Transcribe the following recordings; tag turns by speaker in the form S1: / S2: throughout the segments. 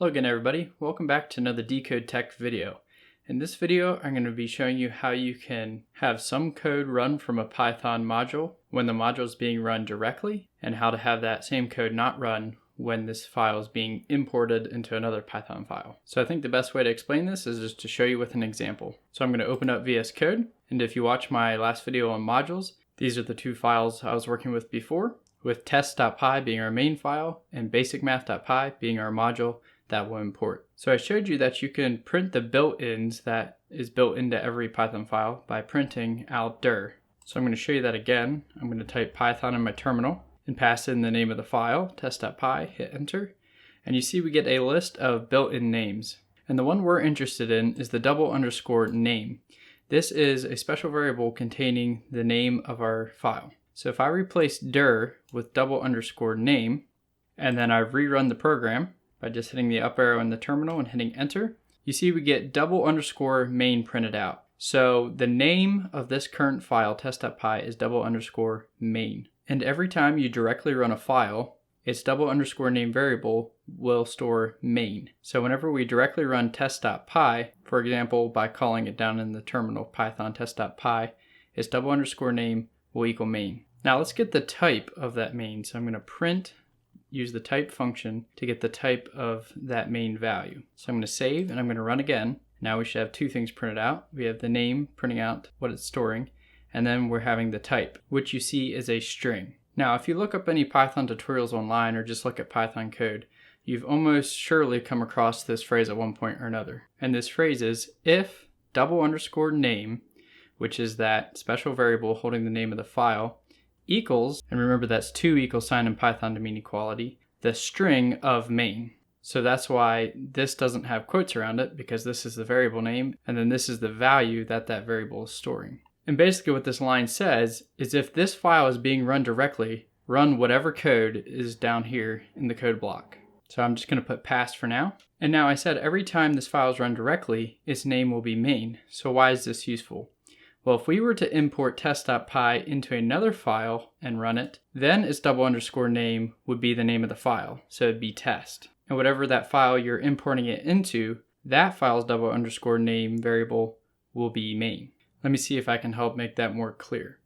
S1: Hello again everybody, welcome back to another Decode Tech video. In this video I'm going to be showing you how you can have some code run from a Python module when the module is being run directly, and how to have that same code not run when this file is being imported into another Python file. So I think the best way to explain this is just to show you with an example. So I'm going to open up VS Code, and if you watch my last video on modules, these are the two files I was working with before, with test.py being our main file and basicmath.py being our module that will import. So I showed you that you can print the built-ins that is built into every Python file by printing out dir. So I'm going to show you that again. I'm going to type Python in my terminal and pass in the name of the file, test.py, hit enter, and you see we get a list of built-in names. And the one we're interested in is the _name. This is a special variable containing the name of our file. So if I replace dir with _name, and then I rerun the program by just hitting the up arrow in the terminal and hitting enter, you see we get _main printed out. So the name of this current file, test.py, is _main. And every time you directly run a file, its _name variable will store main. So whenever we directly run test.py, for example, by calling it down in the terminal, python test.py, its _name will equal main. Now let's get the type of that main. So I'm going to use the type function to get the type of that main value. So I'm going to save and I'm going to run again. Now we should have two things printed out. We have the name printing out what it's storing, and then we're having the type, which you see is a string. Now if you look up any Python tutorials online or just look at Python code, you've almost surely come across this phrase at one point or another. And this phrase is if _name, which is that special variable holding the name of the file, equals, and remember that's two equal sign in Python to mean equality, the string of main. So that's why this doesn't have quotes around it, because this is the variable name, and then this is the value that that variable is storing. And basically what this line says is if this file is being run directly, run whatever code is down here in the code block. So I'm just going to put pass for now. And now I said every time this file is run directly, its name will be main. So why is this useful? Well, if we were to import test.py into another file and run it, then its _name would be the name of the file. So it'd be test. And whatever that file you're importing it into, that file's _name variable will be main. Let me see if I can help make that more clear.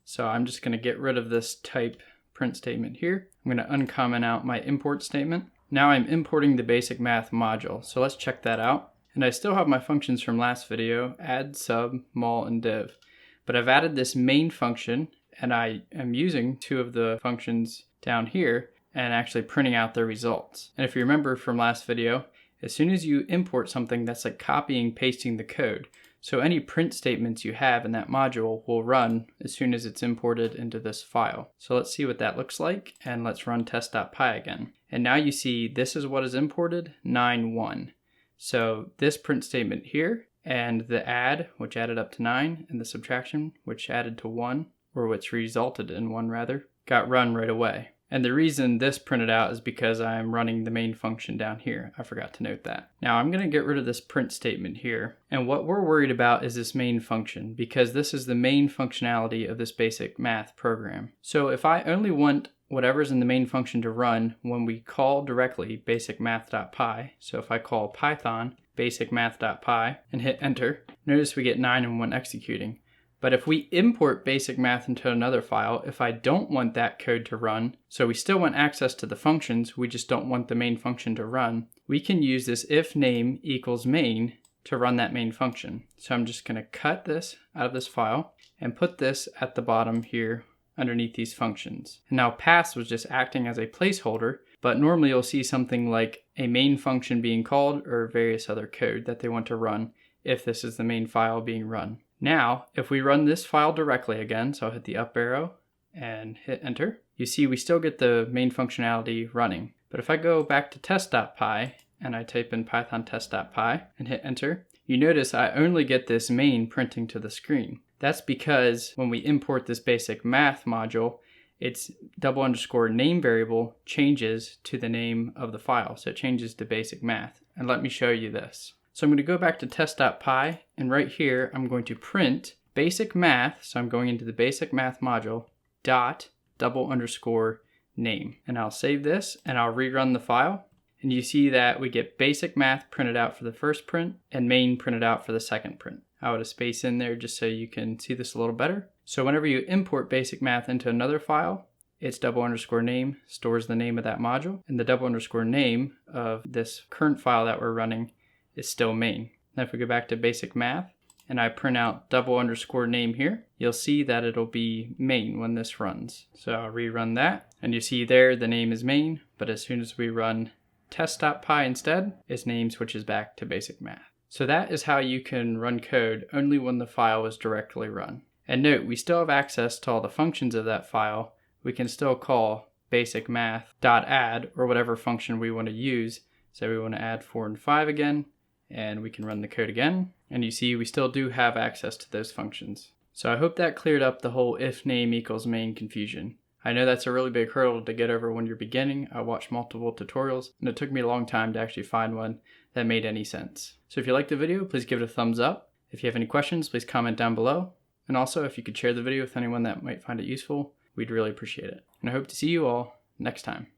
S1: So I'm just going to get rid of this type print statement here. I'm going to uncomment out my import statement. Now I'm importing the basic math module. So let's check that out. And I still have my functions from last video, add, sub, mul, and div. But I've added this main function, and I am using two of the functions down here and actually printing out the results. And if you remember from last video, as soon as you import something, that's like copying, pasting the code. So any print statements you have in that module will run as soon as it's imported into this file. So let's see what that looks like, and let's run test.py again. And now you see this is what is imported, 9.1. So this print statement here, and the add, which added up to 9, and the subtraction, which added to 1, or which resulted in 1 rather, got run right away. And the reason this printed out is because I'm running the main function down here. I forgot to note that. Now I'm going to get rid of this print statement here. And what we're worried about is this main function, because this is the main functionality of this basic math program. So if I only want whatever's in the main function to run when we call directly basicmath.py. So if I call python basicmath.py and hit enter, notice we get 9 and 1 executing. But if we import basic math into another file, if I don't want that code to run, so we still want access to the functions, we just don't want the main function to run, we can use this if name equals main to run that main function. So I'm just going to cut this out of this file and put this at the bottom here underneath these functions. And now pass was just acting as a placeholder, but normally you'll see something like a main function being called or various other code that they want to run if this is the main file being run. Now, if we run this file directly again, so I'll hit the up arrow and hit enter, you see we still get the main functionality running. But if I go back to test.py and I type in python test.py and hit enter, you notice I only get this main printing to the screen. That's because when we import this basic math module, its _name variable changes to the name of the file. So it changes to basic math. And let me show you this. So I'm going to go back to test.py, and right here I'm going to print basic math. So I'm going into the basic math module dot _name. And I'll save this and I'll rerun the file. And you see that we get basic math printed out for the first print and main printed out for the second print. I would have space in there just so you can see this a little better. So whenever you import basic math into another file, its _name stores the name of that module, and the _name of this current file that we're running is still main. Now if we go back to basic math and I print out _name here, you'll see that it'll be main when this runs. So I'll rerun that, and you see there the name is main, but as soon as we run test.py instead, its name switches back to basic math. So that is how you can run code only when the file is directly run. And note, we still have access to all the functions of that file. We can still call basicmath.add or whatever function we want to use. So we want to add 4 and 5 again, and we can run the code again. And you see we still do have access to those functions. So I hope that cleared up the whole if name equals main confusion. I know that's a really big hurdle to get over when you're beginning. I watched multiple tutorials, and it took me a long time to actually find one that made any sense. So if you liked the video, please give it a thumbs up. If you have any questions, please comment down below. And also, if you could share the video with anyone that might find it useful, we'd really appreciate it. And I hope to see you all next time.